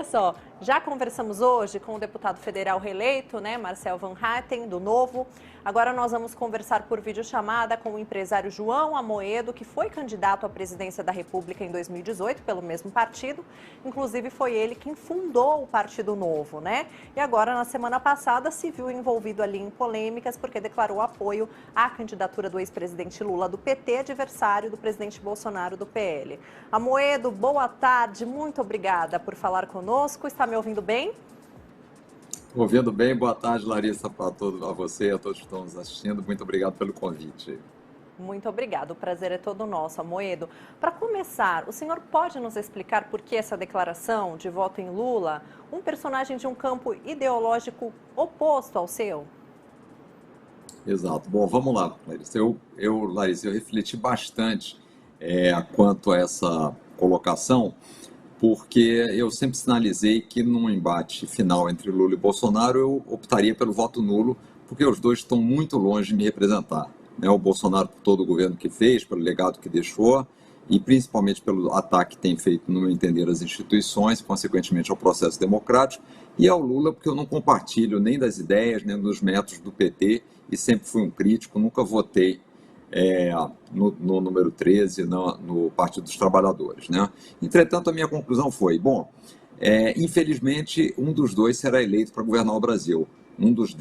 olha só, já conversamos hoje com o deputado federal reeleito, né, Marcel Van Hatten, do Novo. Agora nós vamos conversar por videochamada com o empresário João Amoedo, que foi candidato à presidência da República em 2018 pelo mesmo partido. Inclusive foi ele quem fundou o Partido Novo, né? E agora, na semana passada, se viu envolvido ali em polêmicas porque declarou apoio à candidatura do ex-presidente Lula do PT, adversário do presidente Bolsonaro do PL. Amoedo, boa tarde, muito obrigada por falar conosco. Está me ouvindo bem? Ouvindo bem, boa tarde, Larissa, para todos, a você e a todos que estão nos assistindo. Muito obrigado pelo convite. Muito obrigada, o prazer é todo nosso, Amoedo. Para começar, o senhor pode nos explicar por que essa declaração de voto em Lula, um personagem de um campo ideológico oposto ao seu? Exato. Bom, vamos lá, Larissa. Larissa, eu refleti bastante quanto a essa colocação, porque eu sempre sinalizei que num embate final entre Lula e Bolsonaro eu optaria pelo voto nulo, porque os dois estão muito longe de me representar. Né? O Bolsonaro por todo o governo que fez, pelo legado que deixou, e principalmente pelo ataque que tem feito, no meu entender, às instituições, consequentemente ao processo democrático, e ao Lula, porque eu não compartilho nem das ideias, nem dos métodos do PT, e sempre fui um crítico, nunca votei no número 13, no Partido dos Trabalhadores. Né? Entretanto, a minha conclusão foi, bom, infelizmente, um dos dois será eleito para governar o Brasil. Um dos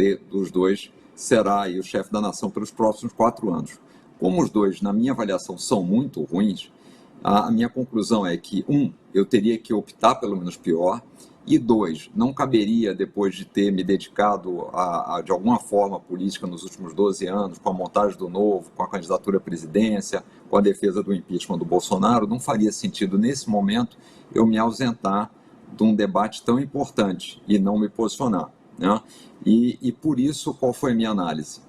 dois será aí o chefe da nação pelos próximos 4 anos. Como os dois, na minha avaliação, são muito ruins, a minha conclusão é que, eu teria que optar pelo menos pior, e 2, não caberia, depois de ter me dedicado de alguma forma, política nos últimos 12 anos, com a montagem do Novo, com a candidatura à presidência, com a defesa do impeachment do Bolsonaro, não faria sentido, nesse momento, eu me ausentar de um debate tão importante e não me posicionar. Né? E por isso, qual foi a minha análise?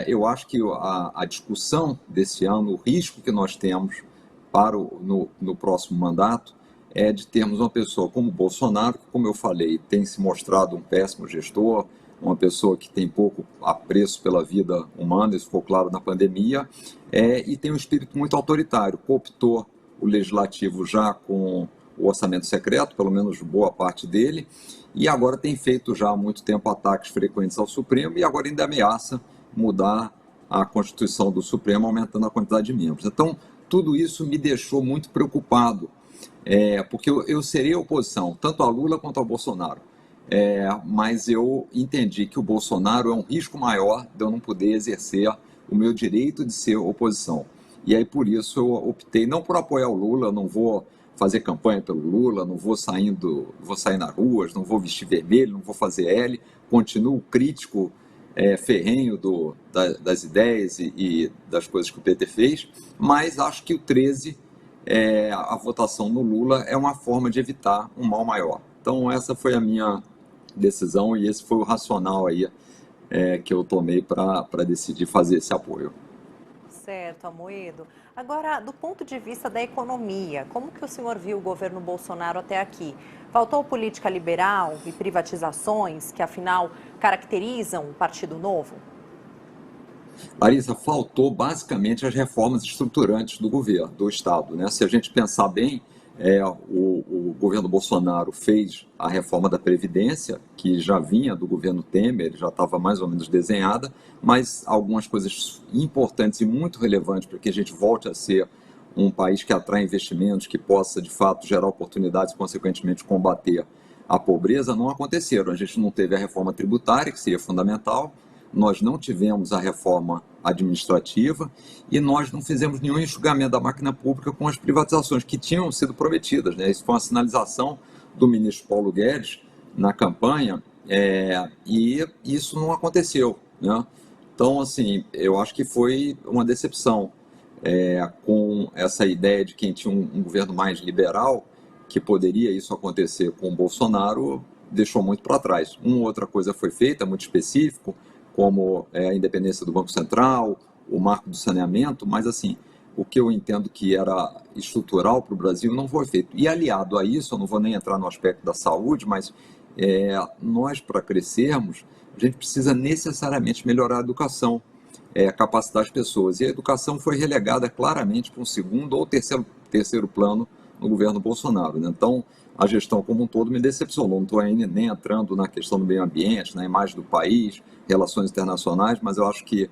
Eu acho que a discussão desse ano, o risco que nós temos no próximo mandato, é de termos uma pessoa como Bolsonaro, que, como eu falei, tem se mostrado um péssimo gestor, uma pessoa que tem pouco apreço pela vida humana, isso ficou claro na pandemia, e tem um espírito muito autoritário, cooptou o legislativo já com o orçamento secreto, pelo menos boa parte dele, e agora tem feito já há muito tempo ataques frequentes ao Supremo, e agora ainda ameaça mudar a Constituição do Supremo, aumentando a quantidade de membros. Então, tudo isso me deixou muito preocupado, porque eu serei oposição, tanto a Lula quanto ao Bolsonaro. Mas eu entendi que o Bolsonaro é um risco maior de eu não poder exercer o meu direito de ser oposição. E aí, por isso, eu optei não por apoiar o Lula, não vou fazer campanha pelo Lula, não vou sair nas ruas, não vou vestir vermelho, não vou fazer L, continuo crítico ferrenho das ideias e das coisas que o PT fez, mas acho que o 13, a votação no Lula, é uma forma de evitar um mal maior. Então essa foi a minha decisão e esse foi o racional aí, que eu tomei para decidir fazer esse apoio. Certo, Amoedo. Agora, do ponto de vista da economia, como que o senhor viu o governo Bolsonaro até aqui? Faltou política liberal e privatizações, que afinal caracterizam o Partido Novo? Larissa, faltou basicamente as reformas estruturantes do governo, do Estado. Né? Se a gente pensar bem, o governo Bolsonaro fez a reforma da Previdência, que já vinha do governo Temer, já estava mais ou menos desenhada, mas algumas coisas importantes e muito relevantes para que a gente volte a ser um país que atrai investimentos, que possa, de fato, gerar oportunidades e, consequentemente, combater a pobreza, não aconteceram. A gente não teve a reforma tributária, que seria fundamental, nós não tivemos a reforma administrativa e nós não fizemos nenhum enxugamento da máquina pública com as privatizações que tinham sido prometidas. Né? Isso foi uma sinalização do ministro Paulo Guedes na campanha e isso não aconteceu. Né? Então, assim, eu acho que foi uma decepção com essa ideia de quem tinha um governo mais liberal, que poderia isso acontecer com o Bolsonaro, deixou muito para trás. Uma outra coisa foi feita, muito específico, como a independência do Banco Central, o marco do saneamento, mas assim, o que eu entendo que era estrutural para o Brasil não foi feito. E aliado a isso, eu não vou nem entrar no aspecto da saúde, mas nós, para crescermos, a gente precisa necessariamente melhorar a educação, capacitar as pessoas. E a educação foi relegada claramente para um segundo ou terceiro plano no governo Bolsonaro. Né? Então, a gestão como um todo me decepcionou. Não estou ainda nem entrando na questão do meio ambiente, na imagem do país, relações internacionais, mas eu acho que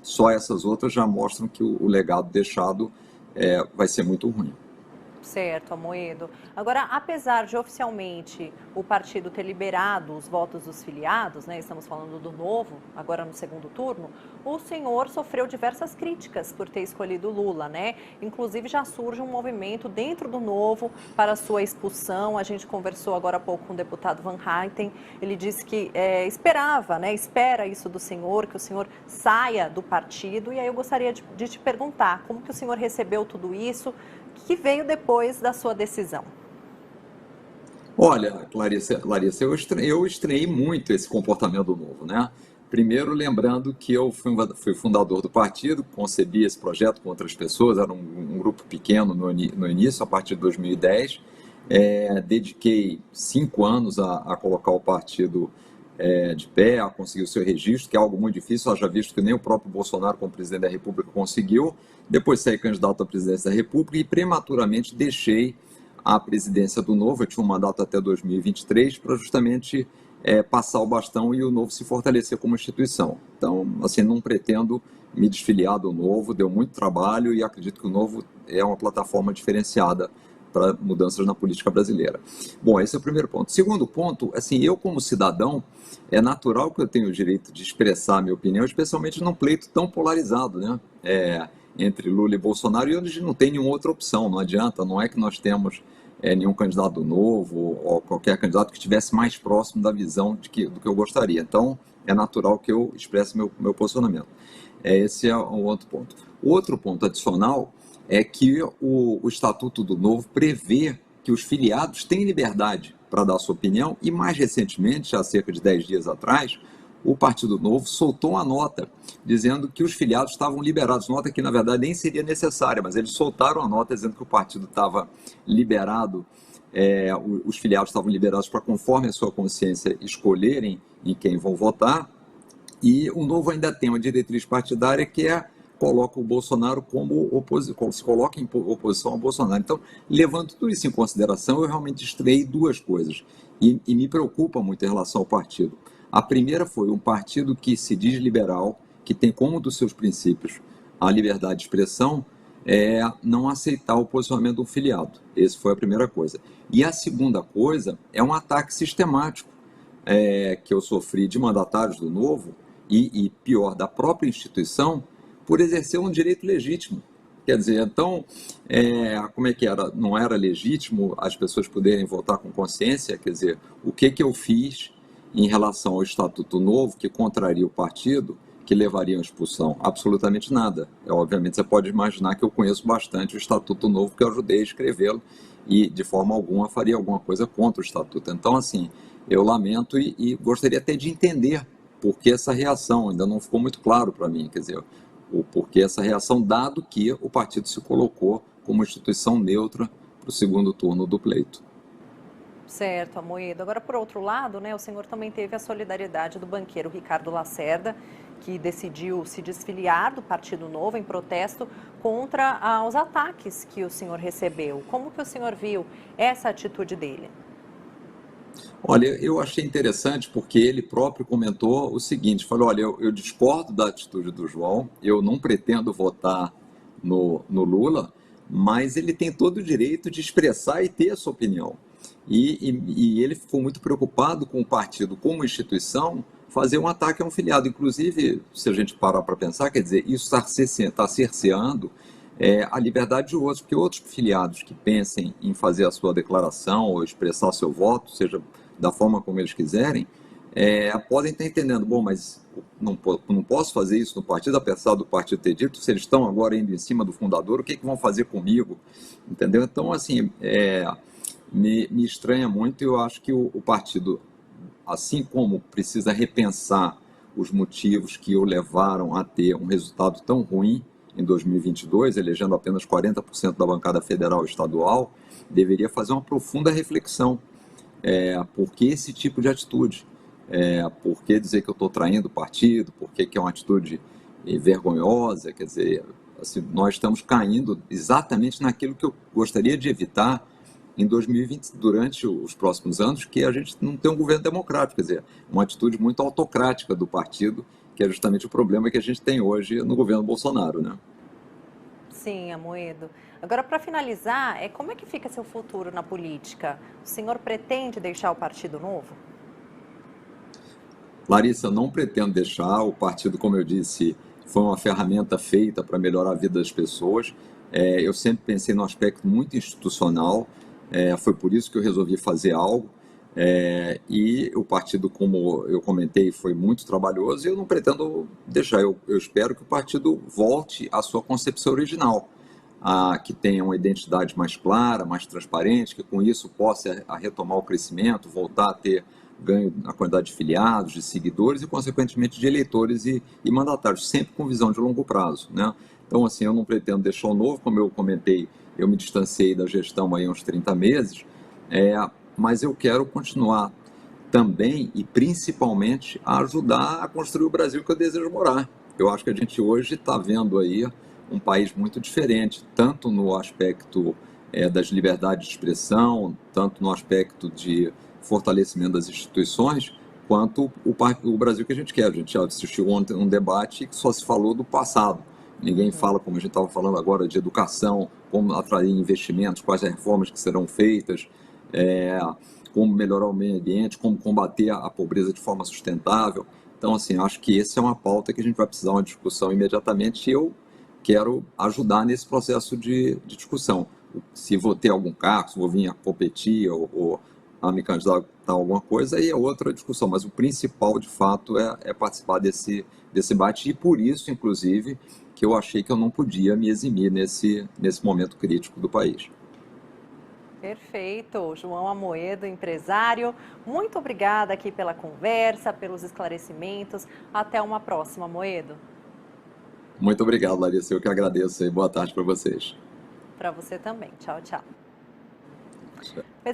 só essas outras já mostram que o legado deixado vai ser muito ruim. Certo, Amoedo. Agora, apesar de oficialmente o partido ter liberado os votos dos filiados, né, estamos falando do Novo, agora no segundo turno, o senhor sofreu diversas críticas por ter escolhido Lula, né? Inclusive já surge um movimento dentro do Novo para sua expulsão. A gente conversou agora há pouco com o deputado Van Hatten, ele disse que esperava, né, espera isso do senhor, que o senhor saia do partido. E aí eu gostaria de te perguntar, como que o senhor recebeu tudo isso? Que veio depois da sua decisão? Olha, Larissa, eu estranhei muito esse comportamento novo, né? Primeiro, lembrando que eu fui fundador do partido, concebi esse projeto com outras pessoas, era um grupo pequeno no início, a partir de 2010. Dediquei 5 anos a colocar o partido de pé, a conseguir o seu registro, que é algo muito difícil, haja visto que nem o próprio Bolsonaro, como presidente da República, conseguiu. Depois saí candidato à presidência da República e prematuramente deixei a presidência do Novo. Eu tinha um mandato até 2023 para justamente passar o bastão e o Novo se fortalecer como instituição. Então, assim, não pretendo me desfiliar do Novo, deu muito trabalho e acredito que o Novo é uma plataforma diferenciada para mudanças na política brasileira. Bom, esse é o primeiro ponto. Segundo ponto, assim, eu como cidadão, é natural que eu tenha o direito de expressar a minha opinião, especialmente num pleito tão polarizado, né? Entre Lula e Bolsonaro, e onde não tem nenhuma outra opção, não adianta, não é que nós temos nenhum candidato novo ou qualquer candidato que estivesse mais próximo da visão do que eu gostaria. Então, é natural que eu expresse meu posicionamento. Esse é um outro ponto. O outro ponto adicional é que o Estatuto do Novo prevê que os filiados têm liberdade para dar sua opinião e, mais recentemente, há cerca de 10 dias atrás, o Partido Novo soltou uma nota dizendo que os filiados estavam liberados, nota que na verdade nem seria necessária, mas eles soltaram a nota dizendo que o partido estava liberado, os filiados estavam liberados para, conforme a sua consciência, escolherem em quem vão votar, e o Novo ainda tem uma diretriz partidária que coloca o Bolsonaro se coloca em oposição ao Bolsonaro. Então, levando tudo isso em consideração, eu realmente estranhei duas coisas e me preocupa muito em relação ao partido. A primeira foi um partido que se diz liberal, que tem como um dos seus princípios a liberdade de expressão, não aceitar o posicionamento do filiado. Essa foi a primeira coisa. E a segunda coisa é um ataque sistemático que eu sofri de mandatários do Novo e pior, da própria instituição, por exercer um direito legítimo. Quer dizer, então, como é que era? Não era legítimo as pessoas poderem votar com consciência? Quer dizer, o que eu fiz em relação ao Estatuto Novo que contraria o partido, que levaria à expulsão? Absolutamente nada. Obviamente, você pode imaginar que eu conheço bastante o Estatuto Novo, porque eu ajudei a escrevê-lo e, de forma alguma, faria alguma coisa contra o Estatuto. Então, assim, eu lamento e gostaria até de entender por que essa reação. Ainda não ficou muito claro para mim, quer dizer, o porquê essa reação, dado que o partido se colocou como instituição neutra para o segundo turno do pleito. Certo, Amoedo. Agora, por outro lado, né, o senhor também teve a solidariedade do banqueiro Ricardo Lacerda, que decidiu se desfiliar do Partido Novo em protesto contra os ataques que o senhor recebeu. Como que o senhor viu essa atitude dele? Olha, eu achei interessante porque ele próprio comentou o seguinte, falou, olha, eu discordo da atitude do João, eu não pretendo votar no Lula, mas ele tem todo o direito de expressar e ter a sua opinião. E ele ficou muito preocupado com o partido como instituição fazer um ataque a um filiado. Inclusive, se a gente parar para pensar, quer dizer, isso está cerceando a liberdade de outros, porque outros filiados que pensem em fazer a sua declaração ou expressar seu voto, seja da forma como eles quiserem, podem estar entendendo, bom, mas não posso fazer isso no partido, apesar do partido ter dito, se eles estão agora indo em cima do fundador, o que vão fazer comigo? Entendeu? Então, assim, me estranha muito e eu acho que o partido, assim como precisa repensar os motivos que o levaram a ter um resultado tão ruim em 2022, elegendo apenas 40% da bancada federal e estadual, deveria fazer uma profunda reflexão. Por que esse tipo de atitude? Por que dizer que eu estou traindo o partido? Por que é uma atitude vergonhosa? Quer dizer, assim, nós estamos caindo exatamente naquilo que eu gostaria de evitar em 2020, durante os próximos anos, que a gente não tem um governo democrático, quer dizer, uma atitude muito autocrática do partido, que é justamente o problema que a gente tem hoje no governo Bolsonaro, né? Sim, Amoedo. Agora, para finalizar, como é que fica seu futuro na política? O senhor pretende deixar o Partido Novo? Larissa, não pretendo deixar. O partido, como eu disse, foi uma ferramenta feita para melhorar a vida das pessoas. Eu sempre pensei no aspecto muito institucional, foi por isso que eu resolvi fazer algo. E o partido, como eu comentei, foi muito trabalhoso e eu não pretendo deixar. Eu espero que o partido volte à sua concepção original, que tenha uma identidade mais clara, mais transparente, que com isso possa retomar o crescimento, voltar a ter ganho na quantidade de filiados, de seguidores e, consequentemente, de eleitores e mandatários, sempre com visão de longo prazo, né? Então, assim, eu não pretendo deixar o Novo, como eu comentei, eu me distanciei da gestão aí há uns 30 meses, mas eu quero continuar também e principalmente a ajudar a construir o Brasil que eu desejo morar. Eu acho que a gente hoje está vendo aí um país muito diferente, tanto no aspecto das liberdades de expressão, tanto no aspecto de fortalecimento das instituições, quanto o Brasil que a gente quer. A gente já assistiu ontem um debate que só se falou do passado. Ninguém fala, como a gente estava falando agora, de educação, como atrair investimentos, quais as reformas que serão feitas, como melhorar o meio ambiente, como combater a pobreza de forma sustentável. Então, assim, acho que essa é uma pauta que a gente vai precisar de uma discussão imediatamente e eu quero ajudar nesse processo de discussão. Se vou ter algum cargo, se vou vir a competir ou a me candidatar a alguma coisa, aí é outra discussão, mas o principal, de fato, é participar desse debate e por isso, inclusive, que eu achei que eu não podia me eximir nesse momento crítico do país. Perfeito. João Amoedo, empresário, muito obrigada aqui pela conversa, pelos esclarecimentos. Até uma próxima, Amoedo. Muito obrigado, Larissa. Eu que agradeço e boa tarde para vocês. Para você também. Tchau, tchau.